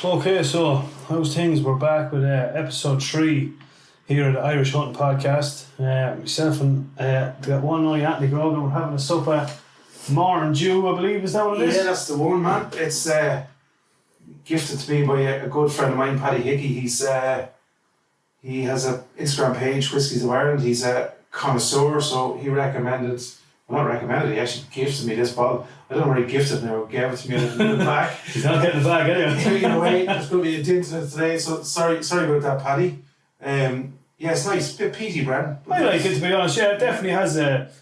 Okay, so how's things? We're back with episode 3 here at the Irish Hunting Podcast. Myself and got one eye Anthony Grogan. We're having a supper. Martin Dew, I believe, is that what it is? Yeah, that's the one, man. It's gifted to me by a good friend of mine, Paddy Hickey. He has an Instagram page, Whiskies of Ireland. He's a connoisseur, so he recommended. Well, not recommended. He actually gifted me this bottle. I don't know where he gifted it now. He gave it to me in the bag. He's not getting the bag anyway. Either way, there's going to be a dint in it today. So sorry about that, Paddy. Yeah, it's nice. A bit peaty, Bren. I like it, to be honest. Yeah, it definitely has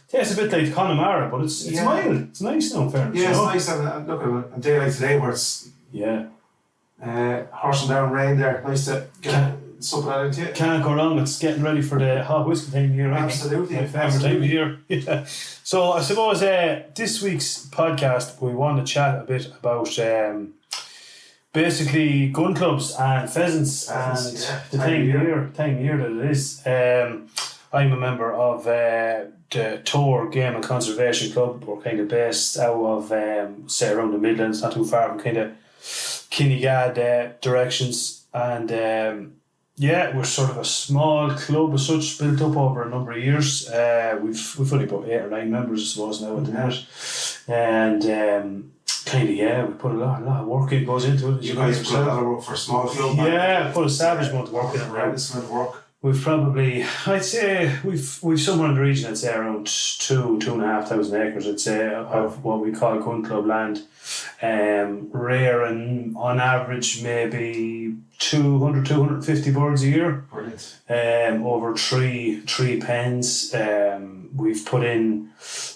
tastes a bit like Connemara, but it's mild. It's nice now, in fairness. Yeah, it's nice. And look, at a day like today where it's horsing down rain there. Nice to get something that into it. Can't go wrong. It's getting ready for the hot whiskey time of year, right? Absolutely. My favourite time of year. Yeah. So I suppose this week's podcast we want to chat a bit about basically gun clubs and pheasants and the time of year that it is. I'm a member of the Tor Game and Conservation Club. We're kind of based out of say around the Midlands, not too far from kind of Kinnegad directions, and we're sort of a small club as such, built up over a number of years. We've only about 8 or 9 members, I suppose, now at the minute, and we put a lot of work in goes into it. You guys put a lot of work for a small club. Yeah, put a savage amount of work in it. We've probably, I'd say, we've somewhere in the region, I'd say around 2,500 acres, I'd say, of what we call gun club land. Rare and on average maybe 200, 250 birds a year. Brilliant. Over three pens. We've put in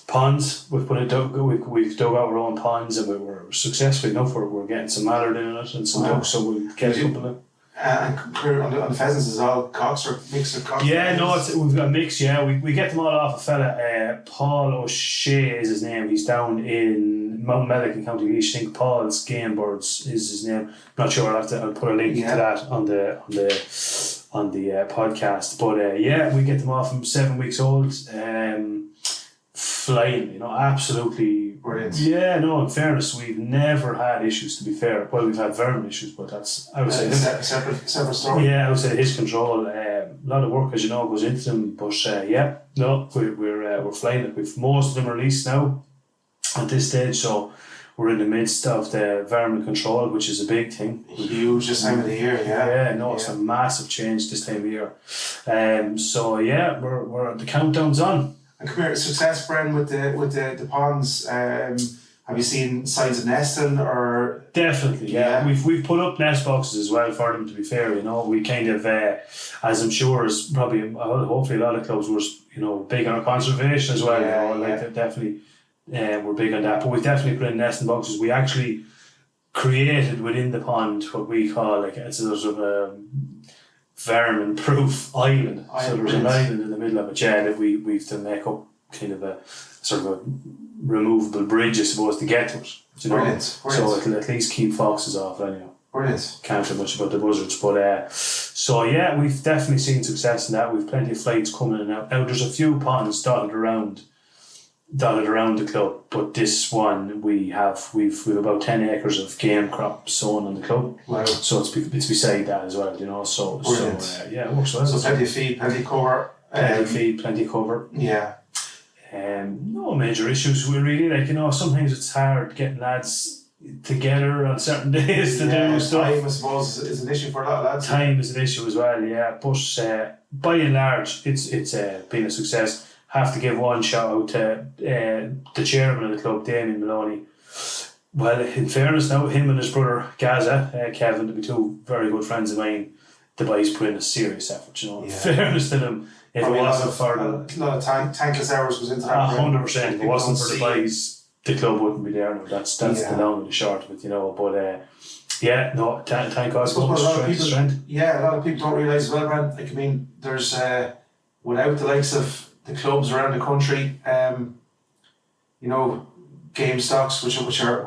ponds. We've dug out our own ponds, and we were successful enough. We're getting some mallard in it and some ducks, so we'll get a couple of. And on the pheasants, is all cocks or mix of cocks? Yeah, no, we've got a mix. Yeah, we get them all off a fella. Paul O'Shea is his name. He's down in Mount Mellick in County Laois. I think Paul's Game Birds is his name. Not sure. I'll put a link to that on the podcast. But we get them off from 7 weeks old. Flying, absolutely brilliant. Yeah, no, in fairness, we've never had issues, to be fair. Well, we've had vermin issues, but that's, I would say, separate story. Yeah, I would say his control. A lot of work, as you know, goes into them. But we're flying it. We've most of them released now at this stage, so we're in the midst of the vermin control, which is a big thing. Huge this time of the year, it's a massive change this time of year. We're the countdown's on. And come here, success, Bren, with the ponds. Have you seen signs of nesting or? Definitely, yeah. We've put up nest boxes as well for them. To be fair, we kind of, as I'm sure is probably hopefully a lot of clubs were big on conservation as well. Definitely, we're big on that. But we've definitely put in nesting boxes. We actually created within the pond what we call it's a sort of a vermin-proof island. So there's an island in the middle of it, that we've to make up kind of a sort of a removable bridge, I suppose, to get to it. Brilliant. So it'll at least keep foxes off anyhow. Brilliant. Can't say much about the buzzards, but we've definitely seen success in that. We've plenty of flights coming in and out. Now there's a few ponds dotted around the club, but this one we've about 10 acres of game crop sown on the club. Wow. So it's beside that as well, So it works well. So plenty of feed, plenty of cover. Plenty of cover. Yeah. No major issues. We really sometimes it's hard getting lads together on certain days to do stuff. Time, I suppose, is an issue for a lot of lads. Time is an issue as well, yeah. But by and large, it's been a success. Have to give one shout out to the chairman of the club, Damien Maloney. Well, in fairness now, him and his brother Gaza, Kevin, to be two very good friends of mine, the boys put in a serious effort, In fairness to them, if it wasn't for them, a lot of tankless hours was into that. 100%. If it wasn't for the boys, the club wouldn't be there now. That's the long and the short of it, But thank God. A lot of people don't realise as well, Brent. There's without the likes of the clubs around the country, game stocks, which are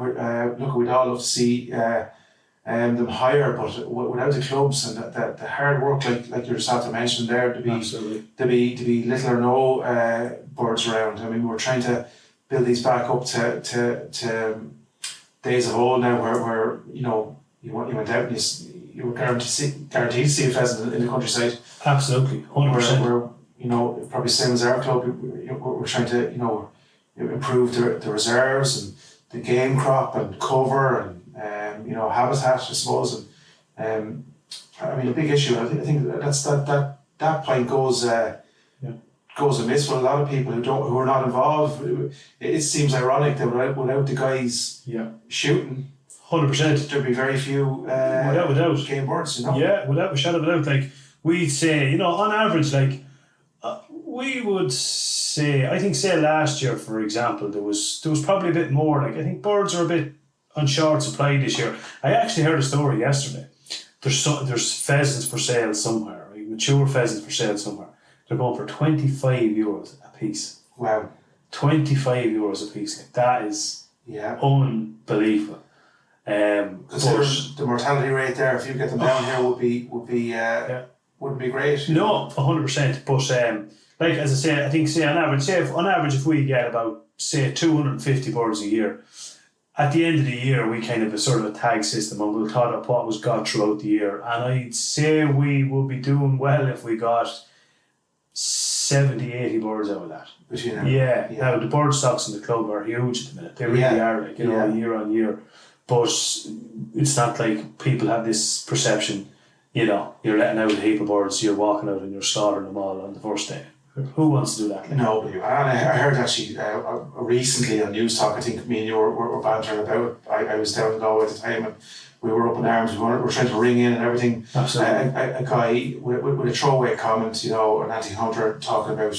we'd all love to see them higher, but without the clubs and the hard work, like you're just to mention there, to be little or no birds around. We're trying to build these back up to days of old now, where you went out and you were guaranteed to see a pheasant in the countryside. Absolutely, 100%. Where probably same as our club, we're trying to improve the reserves and the game crop and cover and habitat, I suppose. And I mean, a big issue. I think that point goes amiss for a lot of people who are not involved. It seems ironic that without the guys shooting, 100%, there'd be very few without game birds. Yeah, without a shadow of a doubt. Like we'd say, on average, like we would say, I think, say last year, for example, there was probably a bit more. Like I think birds are a bit on short supply this year. I actually heard a story yesterday. There's pheasants for sale somewhere, right? Mature pheasants for sale somewhere. They're going for €25 a piece. Wow. €25 a piece. Like that is unbelievable. Because the mortality rate there, if you get them down here, wouldn't be great. No, 100%. But like as I say, I think on average, if we get about 250 birds a year, at the end of the year we kind of a sort of a tag system, and we'll tot up what was got throughout the year. And I'd say we will be doing well if we got 70, 80 birds out of that. Yeah. Now the bird stocks in the club are huge at the minute. They really are, like year on year. But it's not like people have this perception, you're letting out a heap of birds, you're walking out and you're slaughtering them all on the first day. Who wants to do that? Nobody. And I heard actually recently on News Talk, I think me and you were bantering about it. I was down in Galway at the time and we were up in arms. We were trying to ring in and everything. Absolutely. A guy with a throwaway comment, an anti-hunter talking about,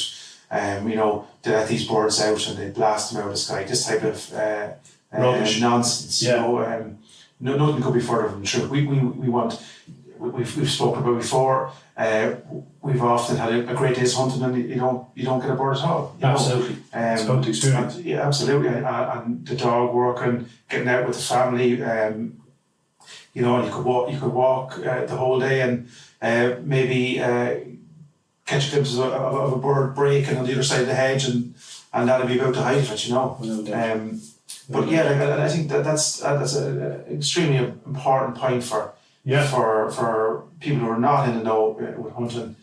they let these birds out and they blast them out of the sky. This type of rubbish, nonsense. Nothing could be further from the truth. We've spoken about before. We've often had a great day's hunting and you don't get a bird at all. Absolutely. It's about the experience. Yeah, absolutely. And the dog working, getting out with the family. And you could walk the whole day and maybe catch a glimpse of a bird breaking on the other side of the hedge and that'll be about the height of it. No doubt. But I think that's an extremely important point for people who are not in the know with hunting.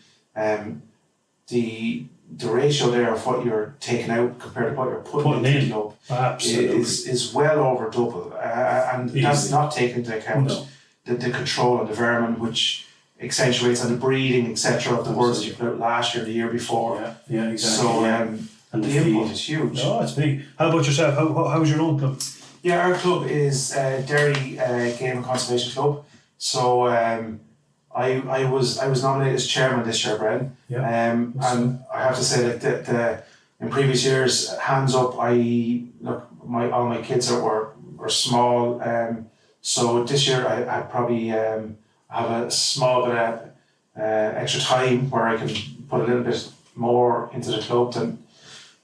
The ratio there of what you're taking out compared to what you're putting into the club is well over double, and that's not taking into account the control of the vermin, which accentuates on the breeding, etc., of the birds that you put out last year, the year before. Yeah, exactly. So and the input is huge. No, it's big. How about yourself? How's your own club? Yeah, our club is Derry Game and Conservation Club. So I was nominated as chairman this year, Bren. And I have to say that in previous years, hands up, all my kids were small. So this year I probably have a small bit of extra time where I can put a little bit more into the club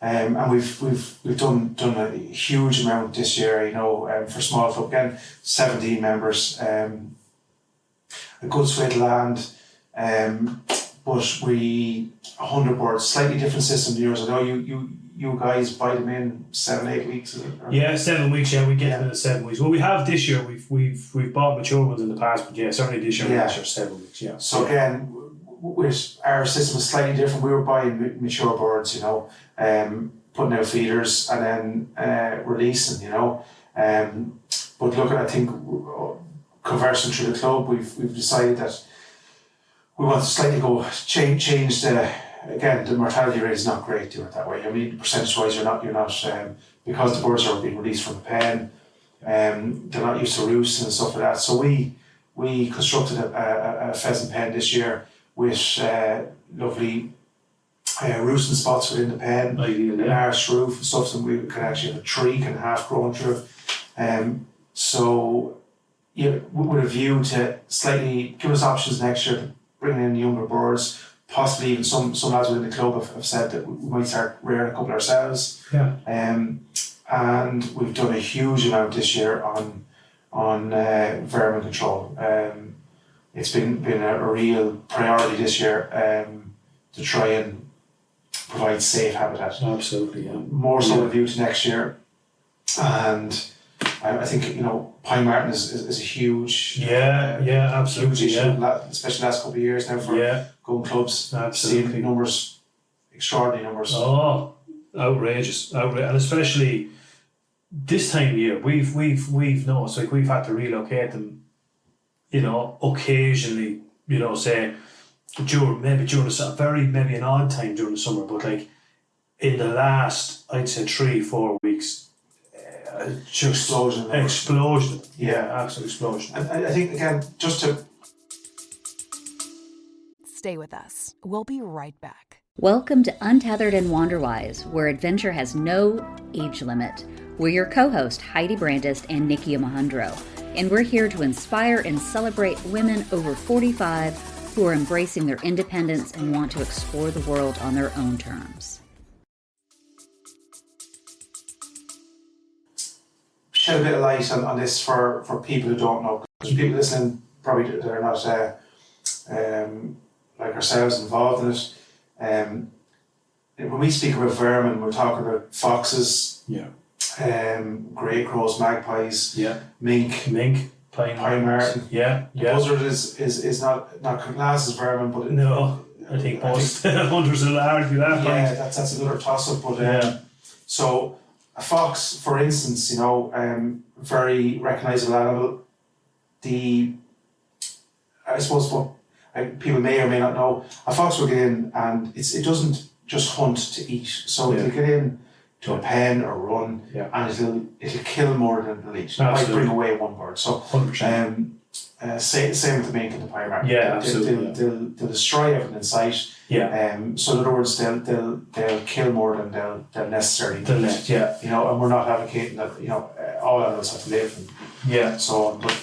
and we've done a huge amount this year, for small club again, 17 members, a good swathe of land, but 100 birds, slightly different system to yours. I know you guys buy them in 7-8 weeks. Is it? Yeah, 7 weeks. Yeah, we get them in 7 weeks. Well, we have this year. We've bought mature ones in the past, but certainly this year. Yeah. 7 weeks. Yeah. So again, with our system is slightly different. We were buying mature birds, putting out feeders and then releasing, But look, I think conversing through the club, we've decided that we want to slightly change the mortality rate is not great doing it that way. I mean, percentage wise, you're not because the birds are being released from the pen, they're not used to roosting and stuff like that. So we constructed a pheasant pen this year with lovely roosting spots within the pen, an arched roof and stuff, and we can actually have a tree kind of half grown through it. So with a view to slightly give us options next year to bring in younger birds, possibly even some lads within the club have said that we might start rearing a couple ourselves. Yeah. And we've done a huge amount this year on vermin control. It's been a real priority this year to try and provide safe habitat. Absolutely, yeah. More so with a view to next year. And I think, Pine Martin is a huge... Absolutely, huge issue, especially last couple of years now for going clubs. Absolutely. Seeing numbers, extraordinary numbers. Oh, outrageous. And especially this time of year, we've noticed, like, we've had to relocate them, occasionally, say, during maybe an odd time during the summer, but like in the last, I'd say 3-4 weeks, just explosion. Yeah, absolute explosion. And I think, again, just to... Stay with us. We'll be right back. Welcome to Untethered and Wanderwise, where adventure has no age limit. We're your co-host, Heidi Brandist and Nikki Mahandro, and we're here to inspire and celebrate women over 45 who are embracing their independence and want to explore the world on their own terms. Shed a bit of light on this for people who don't know. Because people listening, probably they're not like ourselves involved in it. When we speak about vermin, we're talking about foxes, grey crows, magpies, mink, pine marten. Buzzard is not classed as vermin, but I think most hunters will argue that. That's another toss-up. But so a fox, for instance, very recognisable animal. I suppose what people may or may not know, a fox will get in and it doesn't just hunt to eat. So it'll get in to a pen or run, and it'll kill more than it'll eat. It might bring away one bird. So 100%. Same with the mink and the pine marten. They'll destroy everything in sight. So in other words, they'll kill more than they'll necessarily need. And we're not advocating that all animals have to live and so on. But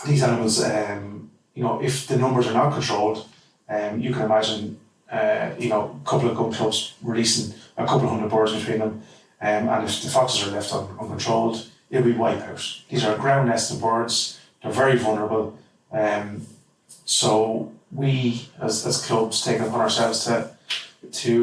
these animals, if the numbers are not controlled, you can imagine a couple of gun clubs releasing a couple of hundred birds between them, and if the foxes are left uncontrolled, it'll be wipeout. These are ground nesting birds. They're very vulnerable. So we, as clubs, take it upon ourselves to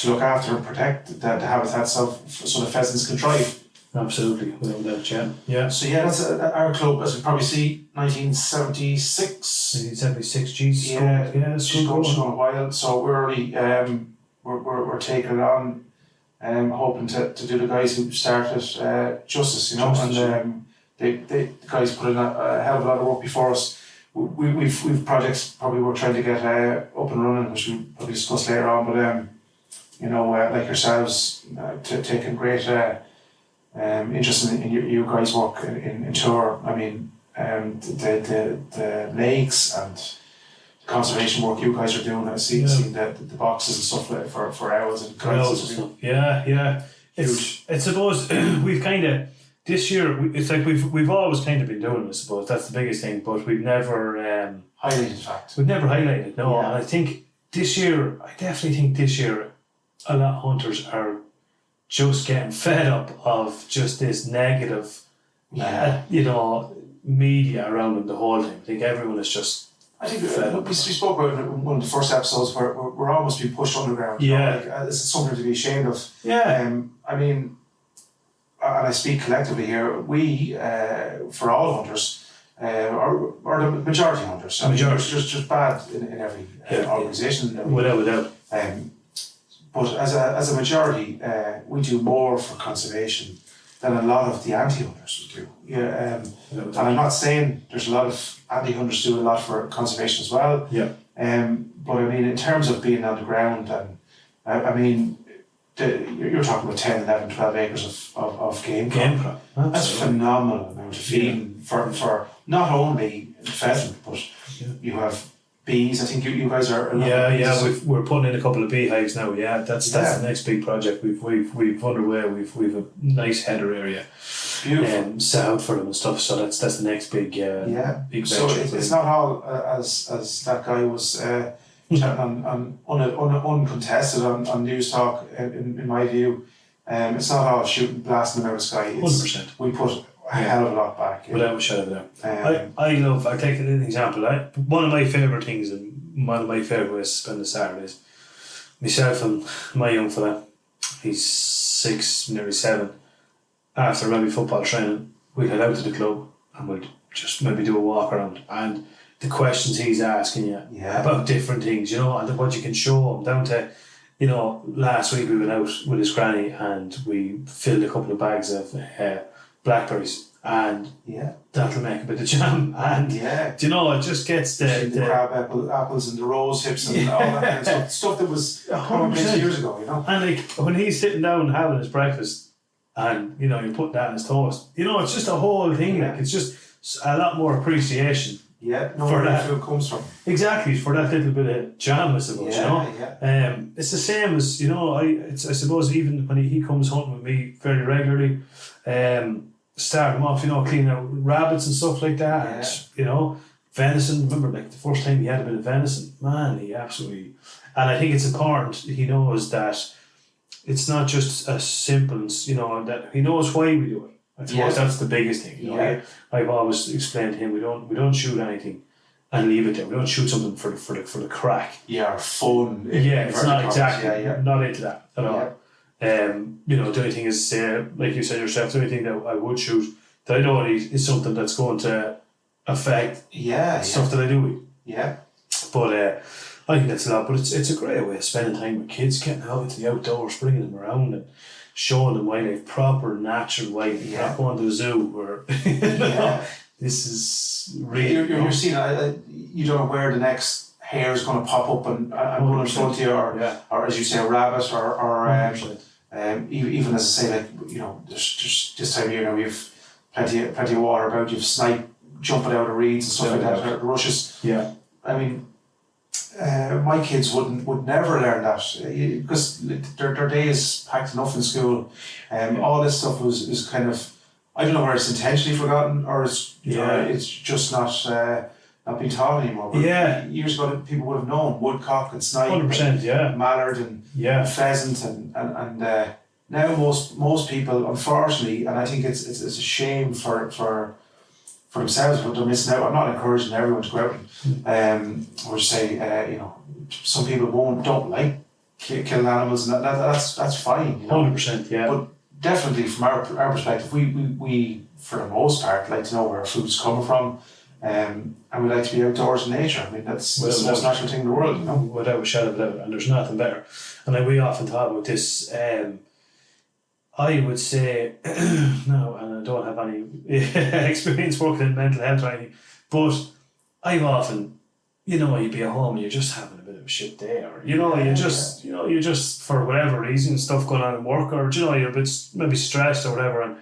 look after and protect the habitats so the pheasants can thrive. Absolutely, without doubt, yeah. So that's our club, as you probably see, 1976. 1976, geez. It's going a while. So we're already we're taking it on, hoping to do the guys who started justice, and the guys put in a hell of a lot of work before us. We've projects probably we're trying to get up and running, which we'll probably discuss later on. But like yourselves, taking great interest in your guys' work in tour. I mean, the lakes and conservation work you guys are doing. I've seen the boxes and stuff like for owls and kites. It's suppose we've kind of this year. It's like we've always kind of been doing it. I suppose that's the biggest thing, but we've never highlighted. In fact, we've never highlighted. No, and I think this year, a lot of hunters are just getting fed up of just this negative, media around them the whole time. I think everyone is just. I think we spoke about it in one of the first episodes where we're almost being pushed underground. It's something to be ashamed of. I mean, and I speak collectively here. We, for all hunters, are the majority hunters. There's just bad in every organisation. Without doubt. But as a majority, we do more for conservation than a lot of the anti-hunters would do. And I'm not saying there's a lot of anti-hunters do a lot for conservation as well. But I mean, in terms of being on the ground, and you're talking about 10, 11, 12 acres of game crop. That's a phenomenal amount of feeding for not only pheasant, but you have bees. I think you guys are. We're putting in a couple of beehives now. That's the next big project we've underway. We've a nice header area, beautiful, set out for them and stuff. So that's the next big big venture. So it's not all as that guy was chatting on uncontested on News Talk. In my view, it's not all shooting, blasting out of the sky. 100%. We put a hell of a lot back. Without a shadow of a doubt. I take an example. One of my favourite things and one of my favourite ways to spend the Saturdays, myself and my young fella, he's 6, nearly 7, after maybe football training, we'll head out to the club and we'll just maybe do a walk around, and the questions he's asking you about different things, and what you can show him, down to, last week we went out with his granny and we filled a couple of bags of blackberries, and that'll make a bit of jam, and it just gets the crab apples and the rose hips and all that kind of stuff that was 100 years ago, And like when he's sitting down having his breakfast, and you put that in his toast, it's just a whole thing. Like it's just a lot more appreciation. Yeah, where that food comes from. Exactly, for that little bit of jam, I suppose. It's the same as I suppose even when he comes hunting with me fairly regularly, start him off, cleaning out rabbits and stuff like that. And, venison. Remember, like the first time he had a bit of venison, man, he absolutely. And I think it's important he knows that it's not just as simple as that he knows why we do it. I suppose that's the biggest thing. I've always explained to him we don't shoot anything and leave it there. We don't shoot something for the crack. Yeah, or fun. It's not exactly not into that at all. The only thing is, like you said yourself, the only thing that I would shoot that I know is something that's going to affect stuff that I do eat. Yeah. But I think that's a lot. But it's a great way of spending time with kids, getting out into the outdoors, bringing them around and showing them wildlife, proper natural wildlife, not going to the zoo where this is really. You're seeing, you don't know where the next hare is going to pop up and run in front of you, or as you say, a rabbit, or even as I say, like there's this time of year now we have plenty of water about. You've snipe jumping out of reeds and stuff like that, rushes. Yeah, I mean. My kids would never learn that because their day is packed enough in school. All this stuff was kind of, I don't know whether it's intentionally forgotten or it's just not being taught anymore. But years ago, people would have known woodcock and snipe, 100%, and mallard and pheasant and now most people, unfortunately, and I think it's a shame for themselves, but they're missing out. I'm not encouraging everyone to go out and or say, some people don't like killing animals, and that's fine. 100%, But definitely, from our perspective, we for the most part like to know where our food's coming from, and we like to be outdoors in nature. I mean, that's the most natural thing in the world. Without a shadow of a doubt, and there's nothing better. And like we often talk about this. I would say, no, and I don't have any experience working in mental health or anything, but I've often, you'd be at home and you're just having a bit of a shit day, or, you just, for whatever reason, stuff going on at work, or, you're a bit maybe stressed or whatever, and,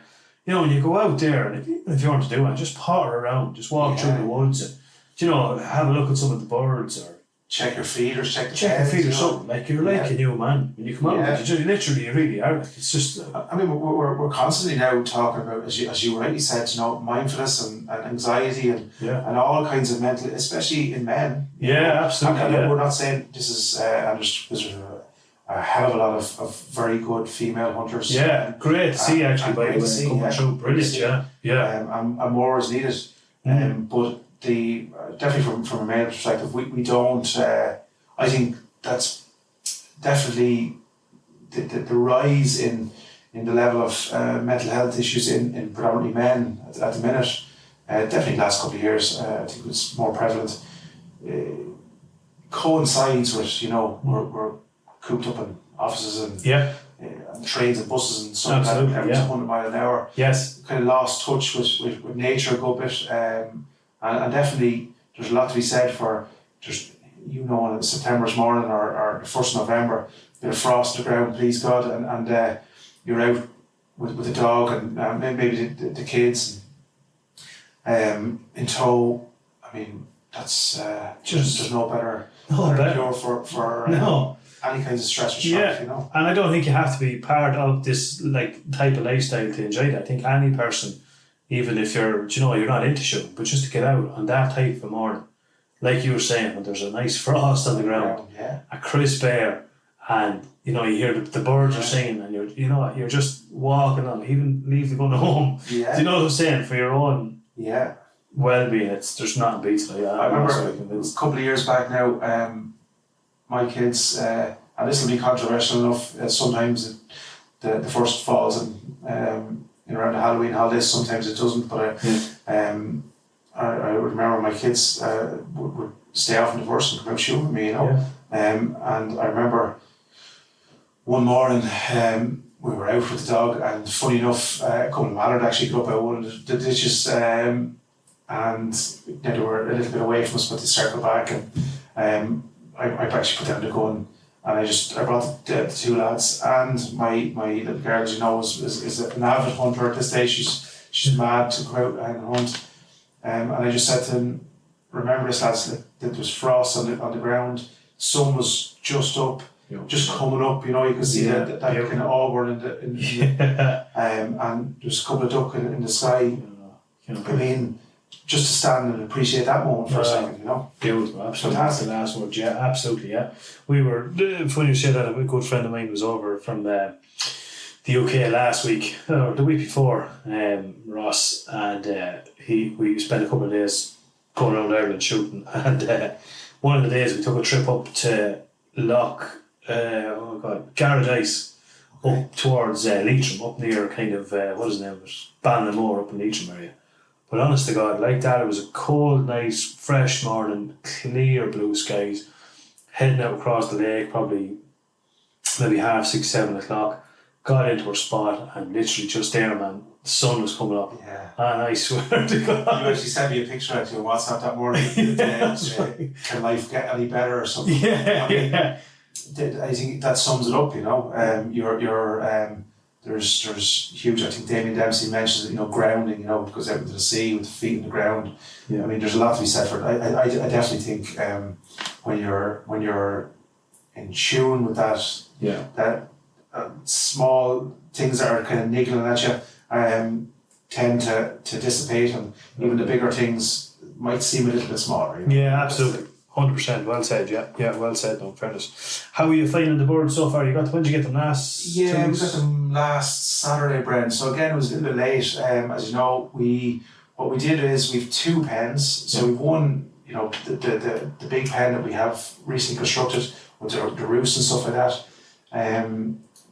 when you go out there, and if you want to do it, just potter around, just walk through the woods and, have a look at some of the birds, or check your feeders, check the feeders, something. Like you're like a new man when you come out. You really are. Like, it's just. I mean, we're constantly now talking about, as you rightly said, mindfulness and anxiety and all kinds of mental, especially in men. Yeah, absolutely. And we're not saying this is. And there's a hell of a lot of very good female hunters. Yeah, great to see actually. By the way, coming through, brilliant. Yeah. And more is needed. But. Definitely from a male perspective, we don't. I think that's definitely the rise in the level of mental health issues in predominantly men at the minute. Definitely the last couple of years, I think it's more prevalent. Coincides with we're cooped up in offices and trains and buses and stuff like that, 100 mile an hour. Yes, kind of lost touch with nature a good bit. And definitely there's a lot to be said for just on September's morning or the 1st of November, a bit of frost on the ground, please God, and you're out with the dog and maybe the kids in tow. I mean, that's just there's no better cure for any kinds of stress or shock, And I don't think you have to be part of this type of lifestyle to enjoy that. I think any person, even if you're not into shooting, but just to get out on that type of a morning, like you were saying, when there's a nice frost on the ground, a crisp air, and you hear the birds are singing, and you're just walking on, even leave the gun at home. Yeah. Do you know what I'm saying? For your own well-being, there's nothing beats it. I remember a couple of years back now, my kids, and this will be controversial enough. Sometimes the first falls, and around the Halloween holidays. Sometimes it doesn't, but I remember my kids would stay off in the first and come out shooting with me, and I remember one morning we were out with the dog, and funny enough, a couple of mallard actually got up out one of the ditches, and they were a little bit away from us, but they circled back, and I actually put down the gun, and I brought the two lads, and my little girl, as you know, is an avid hunter at this stage. She's mad to go out and hunt, and I just said to them, remember this, lads, that there was frost on the ground, sun was just up, just coming up, you could see that kind of auburn and there's a couple of duck in the sky. I mean, just to stand and appreciate that moment for a second, Beautiful, absolutely. Fantastic. The last words, yeah, absolutely, yeah. We were, funny you say that, a good friend of mine was over from the UK last week, or the week before, Ross, and we spent a couple of days going around Ireland shooting, and one of the days we took a trip up to Garradice, up towards Leitrim, up near kind of, what is the name of it? Ballinamore, up in Leitrim area. But honest to God, like that, it was a cold, nice, fresh morning, clear blue skies, heading out across the lake, probably maybe 6:30, 7 o'clock. Got into our spot, and literally just there, man, the sun was coming up. Yeah. And I swear to God. You actually sent me a picture actually on WhatsApp that morning. Right. Can life get any better or something? Yeah, I think that sums it up, there's huge, I think Damien Dempsey mentions it, grounding, goes out into the sea with the feet in the ground. Yeah. I mean, there's a lot to be said for it. I definitely think when you're in tune with that small things that are kind of niggling at you tend to dissipate, and even the bigger things might seem a little bit smaller. Yeah, absolutely. 100%. Well said, yeah, well said, no, fairness. How are you finding the birds so far? When did you get them last? Yeah, we got them last Saturday, Brent. So again, it was a little bit late. As you know, what we did is we've 2 pens. So we've one, the big pen that we have recently constructed with the roofs and stuff like that.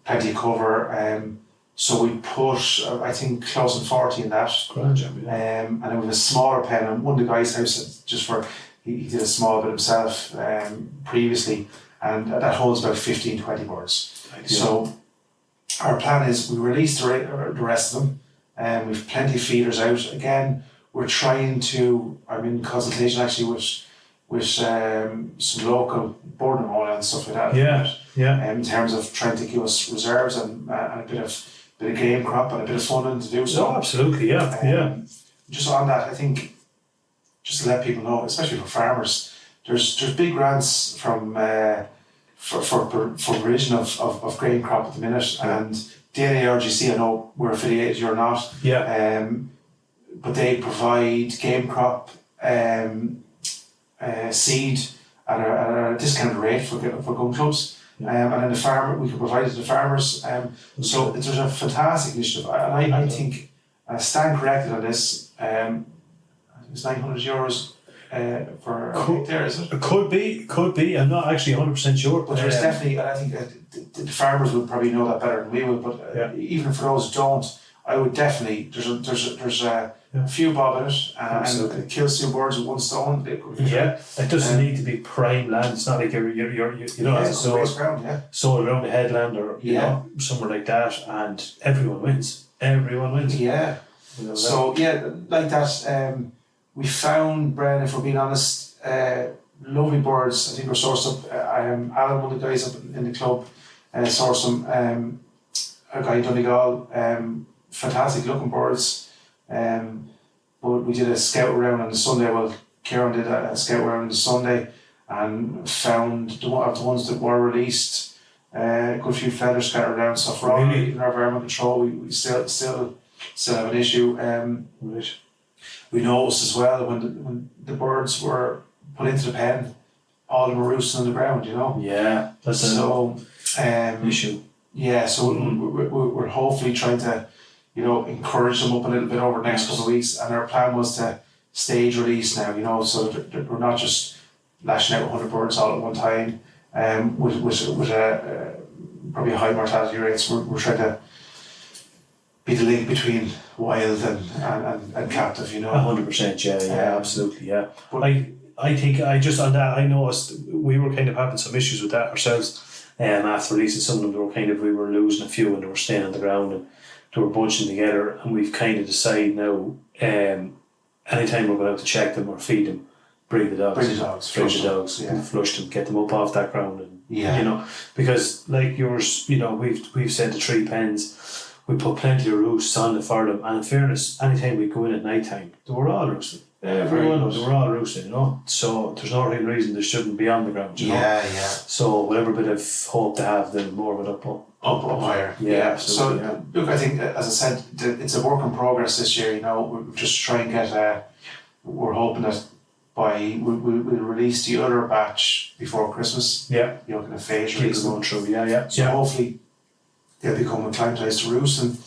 Plenty of cover. So we put, I think, close to 40 in that. Grand job, yeah. And then we have a smaller pen in one of the guys' house just for. He did a small bit himself previously, and that holds about 15-20 birds. So our plan is we release the rest of them, and we've plenty of feeders out. Again, we're trying to, I'm in consultation actually with some local boarding owner and stuff like that. Yeah. In terms of trying to give us reserves and a bit of game crop and a bit of funding to do so. Oh, absolutely, yeah. Just on that, I think, just to let people know, especially for farmers, there's big grants from for provision of grain crop at the minute, and DNA RGC, I know we're affiliated, you're not. Yeah. But they provide game crop seed at a discounted rate for gun clubs. And then the farmer, we can provide it to the farmers. So there's a fantastic initiative, and I think I stand corrected on this. It's €900 for a hectare, is it? It could be. I'm not actually 100% sure. But there's definitely, and I think the farmers would probably know that better than we would. But even for those who don't, I would definitely. There's a few bob in it, and it kills 2 birds with 1 stone. Yeah, it doesn't need to be prime land. It's not like you don't have to sow it around the headland or somewhere like that, and everyone wins. Yeah. So like that. We found, Bren, if we're being honest, lovely birds. I think we're sourced up. Alan, one of the guys up in the club, sourced them. A guy in Donegal, fantastic looking birds. But we did a scout around on the Sunday. Well, Kieran did a scout around on the Sunday and found the ones that were released. A good few feathers scattered around. So for all even our environment control, we still have an issue. We noticed as well when the birds were put into the pen, all of them were roosting on the ground, Yeah, that's an issue. Yeah, so we're hopefully trying to, encourage them up a little bit over the next couple of weeks. And our plan was to stage release now, so that we're not just lashing out 100 birds all at one time. With probably a high mortality rates, we're trying to be the link between wild and captive, 100%, yeah, absolutely, yeah. But I think I just on that I noticed we were kind of having some issues with that ourselves. After releasing some of them, we were losing a few and they were staying on the ground and they were bunching together. And we've kind of decided now, anytime we're going out to check them or feed them, bring the dogs, flush them, get them up off that ground, and because like yours, we've said the 3 pens, we put plenty of roosts on it for them, and in fairness, anytime we go in at night time, they were all roosting. Everyone knows they were all roosting, so there's no real reason they shouldn't be on the ground, so whatever bit of hope to have, then more of it up higher. So look, I think, as I said, it's a work in progress this year. We're just trying to get. We're hoping that we'll release the other batch before Christmas. Yeah. Kind of phase keep release. Going through. Yeah. So hopefully they'll become acclimatized to roosting.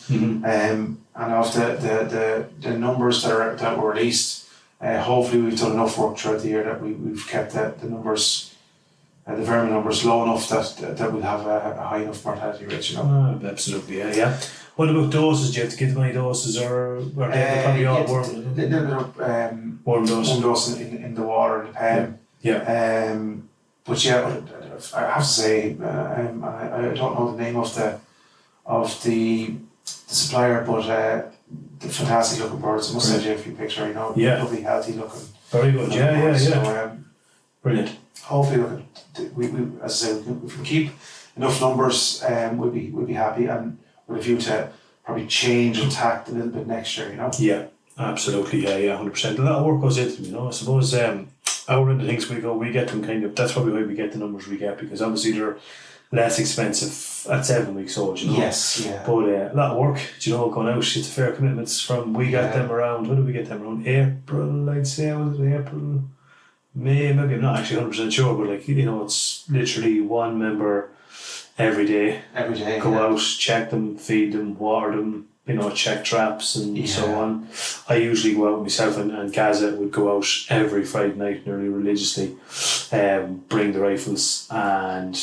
And of the numbers that were released, hopefully we've done enough work throughout the year that we've kept the numbers, the vermin numbers low enough that we'll have a high enough mortality rate. Absolutely, yeah. What about doses? Do you have to give them any doses, or they probably all worm? They're worm dose. Worm dose in the water in the pen. Yeah. But I have to say, I don't know the name of the supplier, but the fantastic looking birds. I must send you a few pictures. Lovely, healthy looking. Very good. Yeah. So, brilliant. Hopefully, we as I say, if we can keep enough numbers, we'll be happy, and with a view to probably change and tact a little bit next year. Yeah, absolutely. Yeah, 100%. A lot of work goes into them. I suppose our end of things we get them kind of. That's probably why we get the numbers we get, because obviously they're less expensive at 7 weeks old. Yes, yeah. But a lot of work. Going out. It's a fair commitments from. We got them around. When did we get them around? April, I'd say. Was it April? Maybe I'm not actually 100% sure, but it's literally one member every day. Go out, check them, feed them, water them, check traps and so on. I usually go out myself, and Gaza would go out every Friday night nearly religiously, bring the rifles and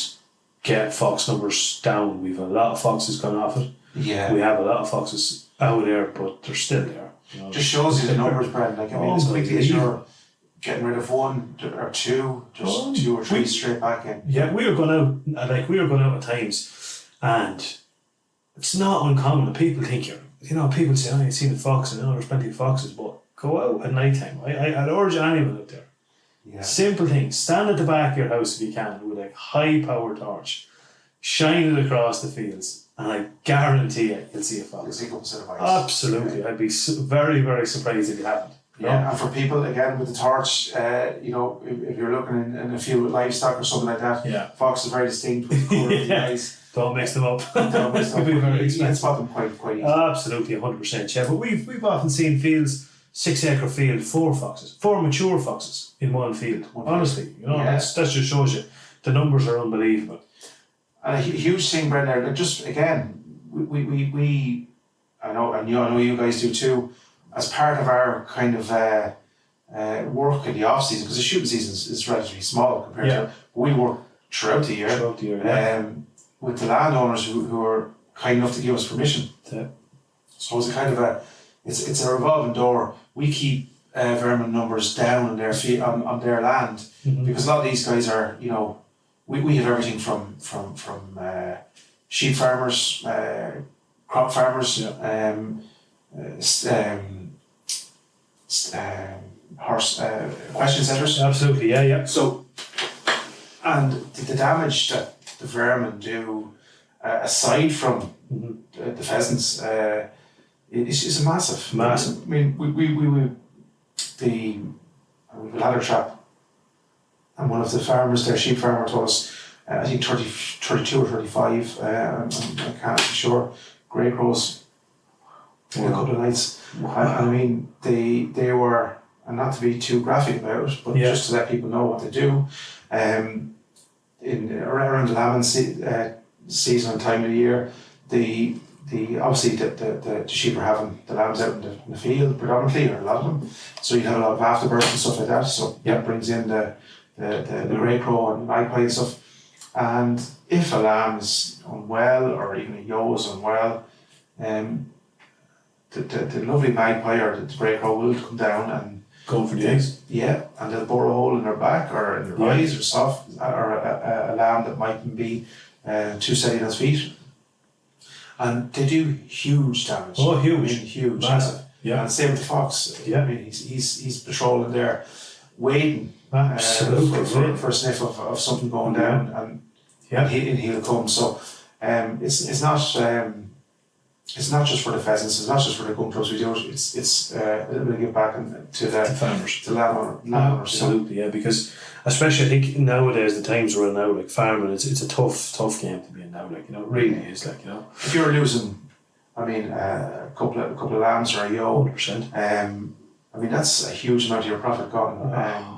get fox numbers down. We've a lot of foxes gone off it. Yeah. We have a lot of foxes out there, but they're still there. Just shows you the numbers, Brad. As quickly as you're getting rid of 1 or 2, just 2 or 3 straight back in. Yeah, we were going out at times, and it's not uncommon. People think people say, "Oh, you've seen the fox," and there's plenty of foxes, but go out at night time. I'd urge anyone out there. Yeah. Simple things. Stand at the back of your house if you can with a high-powered torch, shine it across the fields, and I guarantee you'll see a fox. You'll see a couple set of eyes. Absolutely, I'd be very, very surprised if you haven't. Yeah, and for people, again, with the torch, if you're looking in a field with livestock or something like that, fox is very distinct with the colour of the eyes. Don't mix them up. Don't mix them up. Be very you can spot them quite easy. Absolutely, 100%. Yeah, but we've often seen fields, 6-acre field, 4 mature foxes in one field. Honestly, that just shows you the numbers are unbelievable. And a huge thing, Brendan, just again, we I know you guys do too. As part of our kind of work in the off season, because the shooting season is relatively small compared to, we work throughout the year. With the landowners who are kind enough to give us permission. Yeah. So it's a kind of it's a revolving door. We keep vermin numbers down on their on their land, because a lot of these guys are, we have everything from sheep farmers, crop farmers, horse question centres. Absolutely, yeah. So, and the damage that the vermin do, aside from the pheasants, is massive. I mean, we have a ladder trap, and one of the farmers there, sheep farmer, told us, I think 32 or 35, I can't be sure, grey crows in a couple of nights. I mean, they were, and not to be too graphic about it, but just to let people know what they do, around the lambing season and time of the year, obviously the sheep are having the lambs out in the field predominantly, or a lot of them. So you have a lot of afterbirth and stuff like that. So that brings in the grey crow and magpie and stuff. And if a lamb is unwell, or even a ewe is unwell, the lovely magpie or the grey crow will come down and go for the eggs. Yeah, and they'll bore a hole in their back or in their eyes or soft, or a lamb that might be too steady on its feet. And they do huge damage. Oh, huge. I mean, huge. Massive. Yeah. And same with the fox. Yeah. I mean, he's patrolling there, waiting for a sniff of something going down, and he'll come. So it's not just for the pheasants, it's not just for the gun clubs we do it, it's a little bit of give back to the farmers, to landowners. Absolutely, yeah, because especially I think nowadays, the times we're in now, like farming, it's a tough game to be in now, like, you know, it really is, like, you know. If you're losing, I mean, a couple of lambs or a ewe, 100%. I mean, that's a huge amount of your profit gone.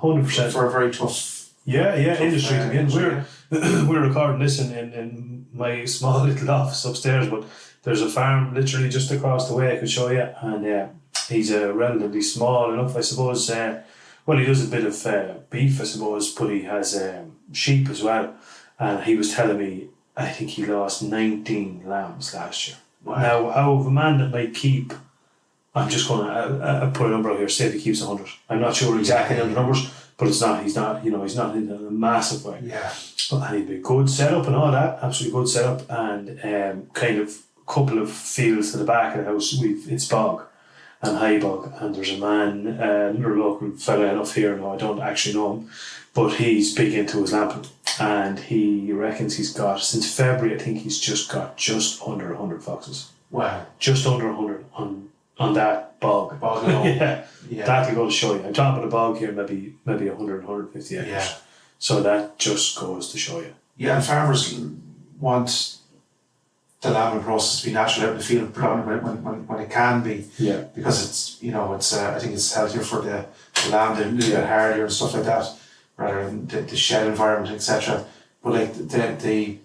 100%. For a very tough industry to be in. Industry, We're recording this in my small little office upstairs, but there's a farm literally just across the way I could show you, and he's relatively small enough, I suppose. He does a bit of beef, I suppose, but he has sheep as well. And he was telling me, I think he lost 19 lambs last year. Wow. Now, how of a man that might keep, I'm just going to put a number out here, say if he keeps 100. I'm not sure exactly on the numbers, but he's not in a massive way. Yeah. And he'd be a good setup and all that, absolutely good setup, and kind of couple of fields to the back of the house. It's bog and high bog, and there's a man, another local fella enough here now, I don't actually know him, but he's big into his lamping, and he reckons he's got, since February, I think he's just got just under 100 foxes. Wow. Just under 100 on that bog. Bog alone. Yeah. That'll go to show you. On top of the bog here, maybe 100, 150 acres. Yeah. So that just goes to show you. Yeah, and farmers want the lambing process to be natural out in the field, predominantly when it can be. Yeah. Because it's I think it's healthier for the lamb, they're a little bit hardier and stuff like that, rather than the shed environment, etc. But like the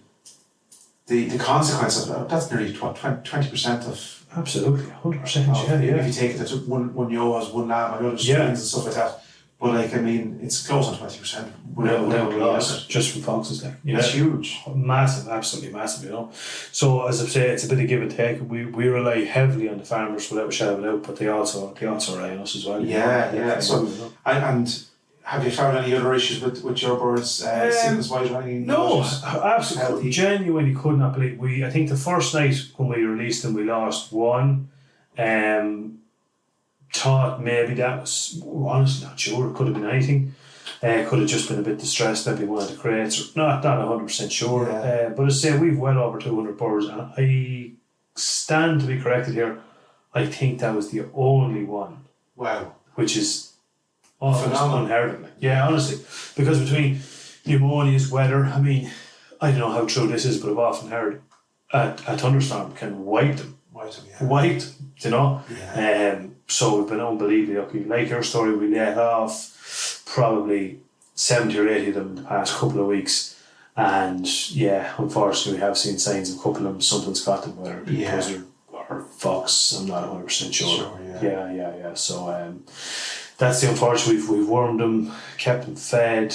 consequence of that, that's nearly 20% of. Absolutely, 100%. If you take it that one ewe has one lamb, I know there's twins and stuff like that. But like, I mean, it's close on 20%. Without loss, just from foxes, like, that's huge, massive, absolutely massive. You know, so as I say, it's a bit of give and take. We rely heavily on the farmers without a shadow of a doubt, but they also rely on us as well. Yeah. So, and have you found any other issues with your birds, sickness wise or anything? No, absolutely, genuinely could not believe. I think the first night when we released them, we lost one. Thought maybe that was, honestly not sure, it could have been anything. Could have just been a bit distressed, maybe one of the crates, or not 100% sure. But as I say, we've well over 200 birds, and I stand to be corrected here, I think that was the only one. Wow. Which is almost unheard of. Yeah, honestly. Because between pneumonias, weather, I mean, I don't know how true this is, but I've often heard a thunderstorm can wipe them. Wipe them, you know? Yeah. So we've been unbelievably lucky. Like your story, we let off probably 70 or 80 of them in the past couple of weeks. And yeah, unfortunately, we have seen signs of a couple of them, something's got them, whether it be buzzard or fox, I'm not 100% sure. Yeah. So that's the unfortunate. We've warmed them, kept them fed,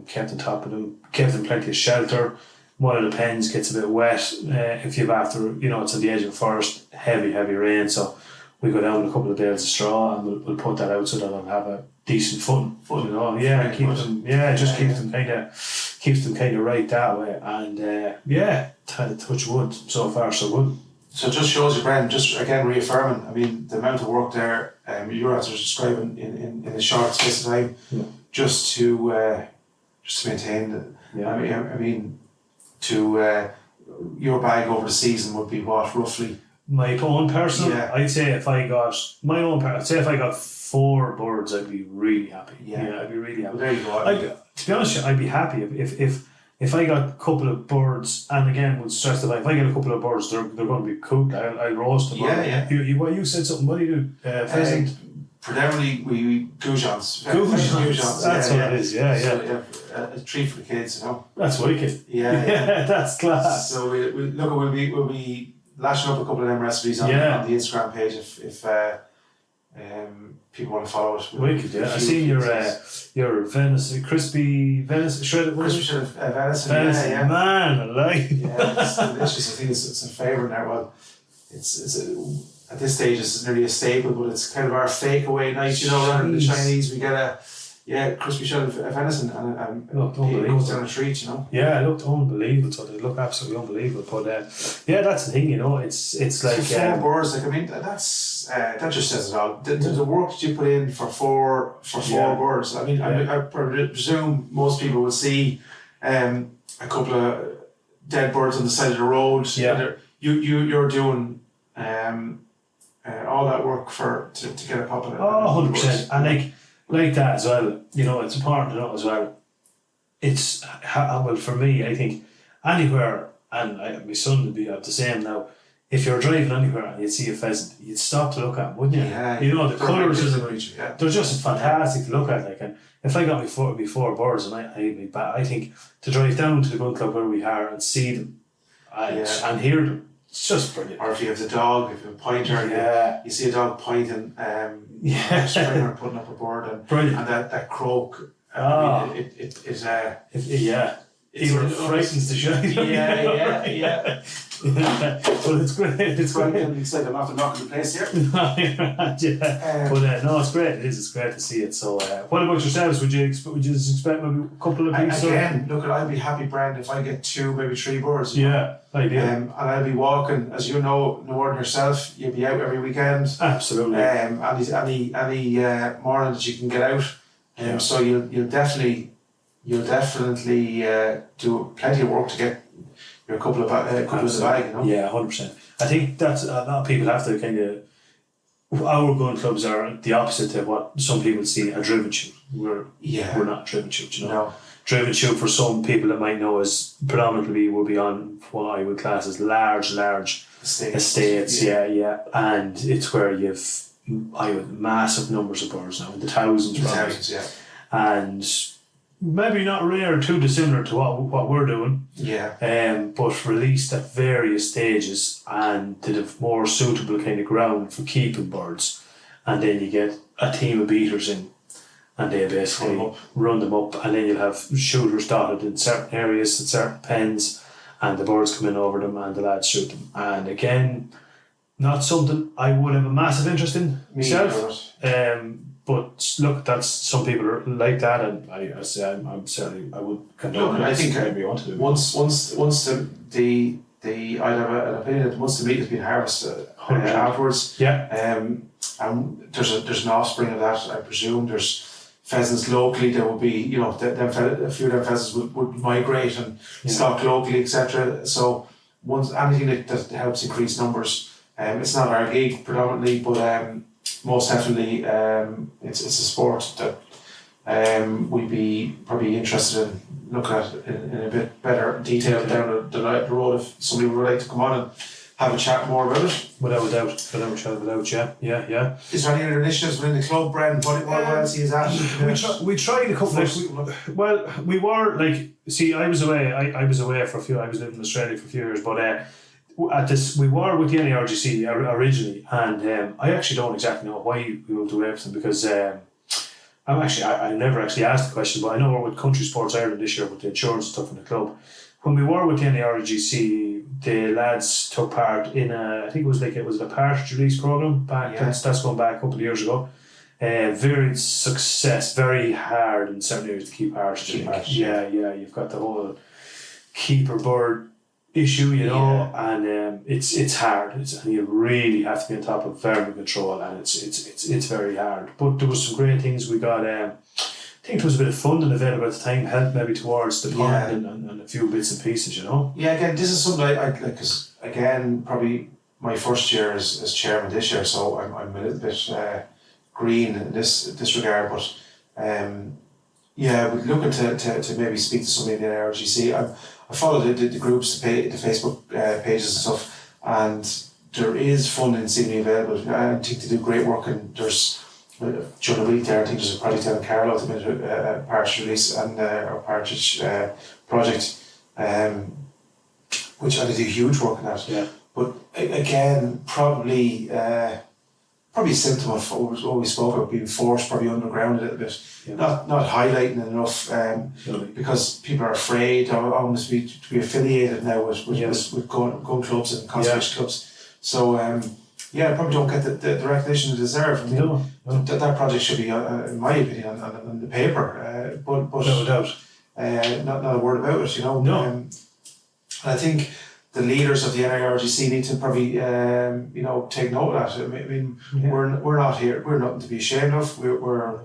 kept on top of them, kept them plenty of shelter. One of the pens gets a bit wet if you've after, it's on the edge of a forest, heavy rain, so we go down with a couple of bales of straw and we'll put that out so that they'll have a decent footing. Keeps them kind of right that way, and had a touch of wood, so far so good. So it just shows you, Brendan, just again reaffirming, I mean, the amount of work there you're after describing in a short space of time, just to maintain the, I mean to your bag over the season would be what, roughly? My own personal, I'd say if I got 4 birds, I'd be really happy. I'd be really happy. Well, there you go. To be honest, I'd be happy if I got a couple of birds, and again, would stress the fact, if I get a couple of birds, they're going to be cooked. I'll roast them. You said something. What do you do? Pheasant. Predominantly, we goujons. Goujons. That's what it is. Yeah. So, a treat for the kids, That's wicked. Yeah. That's class. So we'll be lashing up a couple of them recipes on the Instagram page if people want to follow it. Wicked, yeah. I seen your venison, crispy venison, shredded venison. Venison, man, I like. Yeah, it's delicious. I think it's a favourite now. Well, it's at this stage is nearly a staple, but it's kind of our fake away night, you know, rather than the Chinese, we get a crispy shell of venison and it goes down a treat, you know. Yeah, it looked unbelievable. So they look absolutely unbelievable. But that's the thing, you know. It's like 4 birds. Like, I mean, that's that just says it all. The work that you put in for four birds. I mean, I presume most people will see a couple of dead birds on the side of the road. Yeah. You're doing all that work to get a pup. 100%. And like that as well, you know, it's important to know as well. It's well for me. I think anywhere, and my son would be the same now. If you're driving anywhere and you'd see a pheasant, you'd stop to look at them, wouldn't you? Yeah. You know, the colours they're just fantastic to look at. Like, and if I got me four birds, and I think to drive down to the gun club where we are and see them and hear them, it's just brilliant. Or if you have the dog, if you have a pointer, you see a dog pointing, Springer putting up a bird, and that croak. I mean, it frightens the shit. Yeah. But it's great. It's great. It's like I'm after knocking the place here. But no, it's great. It's great to see it. So, what about yourselves? Would you just expect maybe a couple of pieces? Again, look, I'd be happy, Brand, if I get 2, maybe 3 birds. Yeah, I do. And I'll be walking, as you know, more than yourself. You'll be out every weekend. Absolutely. Any morning that you can get out. So you'll definitely do plenty of work to get your couple of the bag, you know. Yeah, 100%. I think that's a lot of people have to kind of. Our gun clubs are the opposite of what some people see a driven shoot. We're not driven shoot, you know. No. Driven shoot for some people that might know is predominantly will be on what I would class as large estates. Yeah, and it's where you've massive numbers of birds now, in the thousands, yeah. And maybe not rare, too dissimilar to what we're doing. Yeah. But released at various stages and to the more suitable kind of ground for keeping birds. And then you get a team of beaters in and they basically run them up, and then you'll have shooters dotted in certain areas and certain pens, and the birds come in over them and the lads shoot them. And again, not something I would have a massive interest in myself. But look, that's some people are like that, and I'm certainly I would condone it. I think whatever you want to do. Once the I'd have an opinion that once the meat has been harvested afterwards, and there's an offspring of that. I presume there's pheasants locally. There will be, you know, a few of them pheasants would migrate and stock locally, etc. So anything that helps increase numbers. It's not our gig predominantly, but most definitely it's a sport that we'd be probably interested in looking at in a bit better detail down the road if somebody would like to come on and have a chat more about it. Without doubt, yeah. Is there any other initiatives within the club, Bren? What else is that? We tried a couple we were like, see, I was away for a few, I was living in Australia for a few years, but at this, we were with the NARGC originally, and I actually don't exactly know why we will do everything, because I never actually asked the question, but I know we're with Country Sports Ireland this year with the insurance stuff in the club. When we were with the NARGC, the lads took part in I think it was a partridge release program back. That's going back a couple of years ago. Very success, very hard in certain areas to keep partridge. Yeah. You've got the whole keeper bird issue, you know, and it's hard. And you really have to be on top of vermin control, and it's very hard. But there was some great things. We got I think there was a bit of funding available at the time, help maybe towards the pond and a few bits and pieces, you know. Yeah, again, this is something I like, because again, probably my first year as chairman this year, so I'm a little bit green in this regard, but we're looking to maybe speak to somebody in the RGC. I follow the groups, the Facebook pages and stuff, and there is funding seemingly available. I think they do great work, and there's during the week there, I think there's a project down in Carlow to make a partridge release and or partridge project, which I do huge work on that. Yeah. But again, probably a symptom of what we spoke about, being forced probably underground a little bit, not highlighting it enough, because people are afraid almost to be affiliated now with gun clubs and conservation clubs. So probably don't get the recognition they deserve. I mean, No. that project should be, in my opinion, on the paper. But No doubt. Not a word about it, you know. No. And I think the leaders of the NIRGC need to probably, take note of that. I mean, we're not here. We're nothing to be ashamed of. We're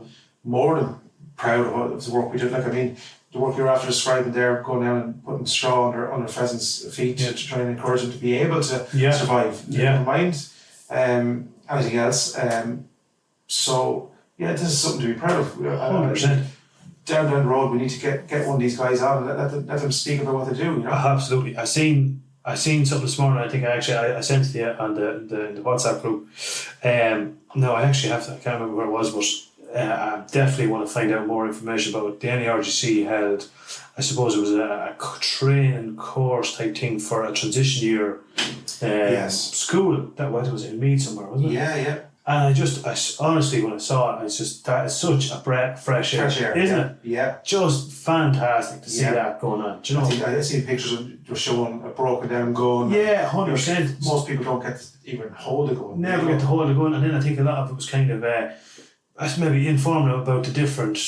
more than proud of the work we did. Like, I mean, the work you're after describing there, going down and putting straw under Pheasant's feet to try and encourage them to be able to survive. Never mind anything else. So this is something to be proud of. 100%. Down the road, we need to get one of these guys on and let them speak about what they do. You know? Absolutely. I seen something this morning. I think I sent it to you on the WhatsApp group. No, I actually have to. I can't remember where it was, but I definitely want to find out more information about it. The NERGC held, I suppose it was a training course type thing for a transition year school. That was in Meath somewhere, wasn't it? Yeah. And I honestly, when I saw it, that is such a breath fresh air, isn't it? Yeah. Just fantastic to see that going on. Do you know? I see pictures of they're showing a broken down gun. Yeah, 100%. Most people don't get to even hold a gun. Never get to hold a gun, and then I think a lot of it was kind of maybe informative about the different,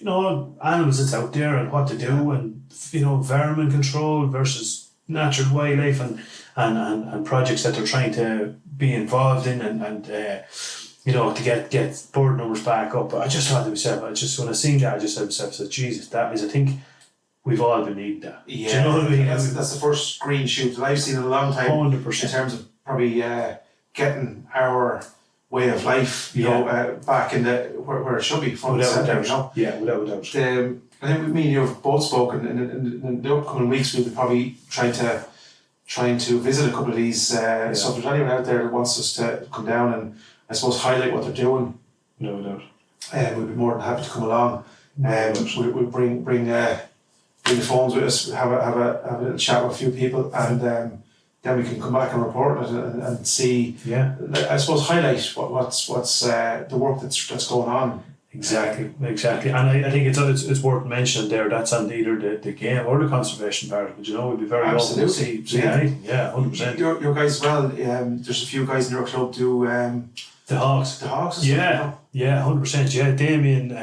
animals that's out there and what to do, and environment control versus natural wildlife and projects that they're trying to be involved in and to get bird numbers back up. But I just thought to myself, when I seen that, I just said to myself, Jesus, that is, I think we've all been needing that. Yeah, do you know what I mean? That's the first green shoot that I've seen in a long time. 100%. In terms of probably getting our way of life, back in where it should be, front and centre. Yeah, without a doubt. I think me and you have both spoken, in the upcoming weeks we'll be probably trying to visit a couple of these. So if there's anyone out there that wants us to come down and I suppose highlight what they're doing, no doubt, we'd be more than happy to come along. We'll bring the phones with us, have a little chat with a few people, and then we can come back and report it and see. Yeah, I suppose highlight what's the work that's going on. Exactly, and I think it's worth mentioning there. That's on either the game or the conservation part of it. We'd be very open to see anything. Yeah, 100%. Your guys as well. There's a few guys in your club do the Hawks. The Hawks. Yeah, 100%. Yeah, Damien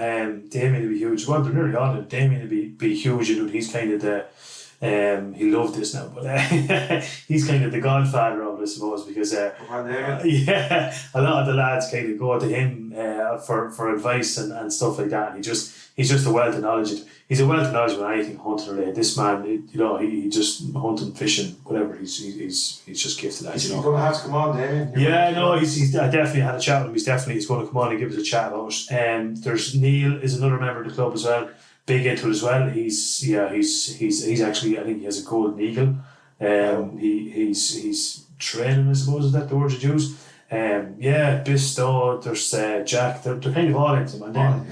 will be huge. Well, they're nearly all. Damien will be huge. He's kind of the. He loved this now, but he's kind of the godfather of it, I suppose, because a lot of the lads kind of go to him for advice and stuff like that. And he's just a wealth of knowledge. He's a wealth of knowledge about anything hunting related. This man, he just hunting, fishing, whatever. He's just gifted at. He's going to have to come on, Damien. I definitely had a chat with him. He's going to come on and give us a chat about it. There's Neil is another member of the club as well. Big into it as well. He's actually, I think he has a golden eagle. He's training, I suppose, is that the word you use? Bisto, there's Jack. They're kind of all into them, and then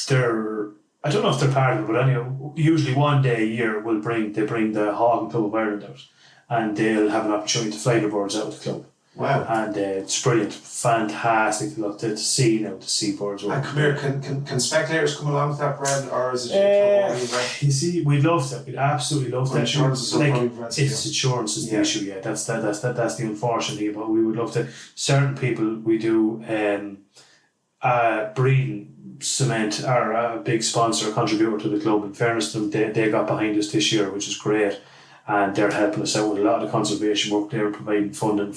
they're, I don't know if they're part of it, but anyway, usually one day a year they bring the Hawk Club of Ireland out, and they'll have an opportunity to fly their birds out with the club. Wow. And it's brilliant, fantastic to see birds. And come here, can speculators come along with that, Brad, or is it you see, we'd love to. We'd absolutely love to. Insurance it's insurance is the issue, yeah. That's the unfortunate thing, but we would love to. Certain people we do breeding cement are a big sponsor, contributor to the club. In fairness to them, they got behind us this year, which is great. And they're helping us out with a lot of conservation work. They're providing funding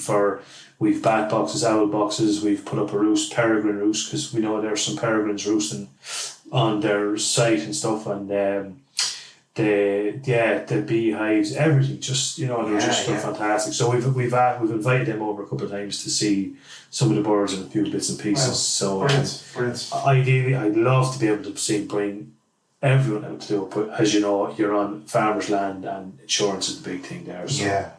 we've bat boxes, owl boxes, we've put up a roost, peregrine roost, because we know there's some peregrines roosting on their site and stuff, and the beehives, everything, they're just fantastic. So we've invited them over a couple of times to see some of the birds and a few bits and pieces. Wow. So brilliant. Ideally, I'd love to be able to bring everyone out to do it, but as you know, you're on farmers' land and insurance is the big thing there. So. Yeah.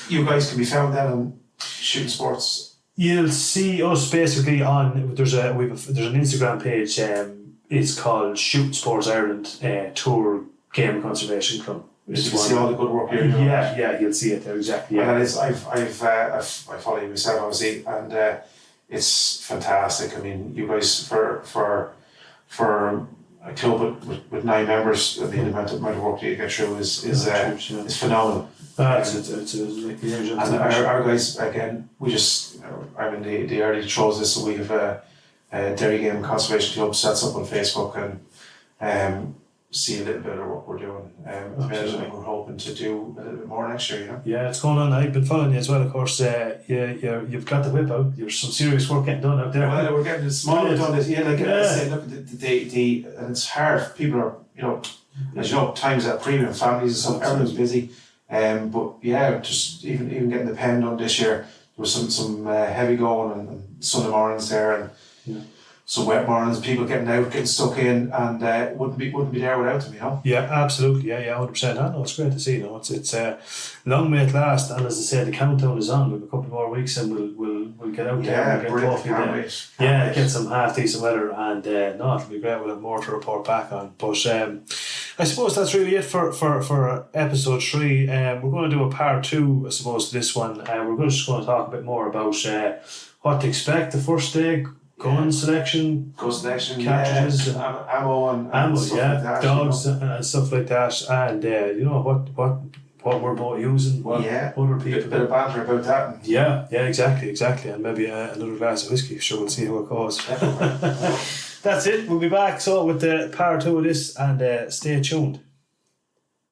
You guys can be found then on Shooting Sports. You'll see us basically on there's an Instagram page. It's called Shooting Sports Ireland Tour Game and Conservation Club. You can see all the good work you're doing. Yeah, you'll see it there exactly. Yeah. And that is, I follow you myself obviously, and it's fantastic. I mean, you guys for a club with 9 members, the amount of work that you get through is phenomenal. It's like huge. And our guys, again, we just, I'm in the early throes of this, so we have a Derry Game Conservation Club sets up on Facebook, and see a little bit of what we're doing. And we're hoping to do a little bit more next year, you know. Yeah, it's going on. I've been following you as well, of course. You've got the whip out. There's some serious work getting done out there. Well, we're getting small done. I say, look, and it's hard. People are, as you know, times at premium, families and stuff, everyone's busy. But yeah, just even getting the pen done this year, there was some heavy going and Sunday mornings there, and some wet mornings, people getting out, getting stuck in, and wouldn't be there without them, you know. Yeah, absolutely. Yeah, 100%. I know, it's great to see. It's long may it last, and as I said, the countdown is on. We have a couple more weeks, and we'll get out there and get coffee there. Get some half decent weather, and it'll be great. We'll have more to report back on. But I suppose that's really it for episode 3. We're going to do a part 2, I suppose, to this one. We're just going to talk a bit more about what to expect the first day. Gun selection, cartridges, ammo and stuff like that, dogs and stuff like that, and what we're both using, what other people. Bit of banter about that. Yeah, exactly, and maybe another glass of whiskey. Sure, we'll see how it goes. That's it. We'll be back with the part 2 of this, and stay tuned.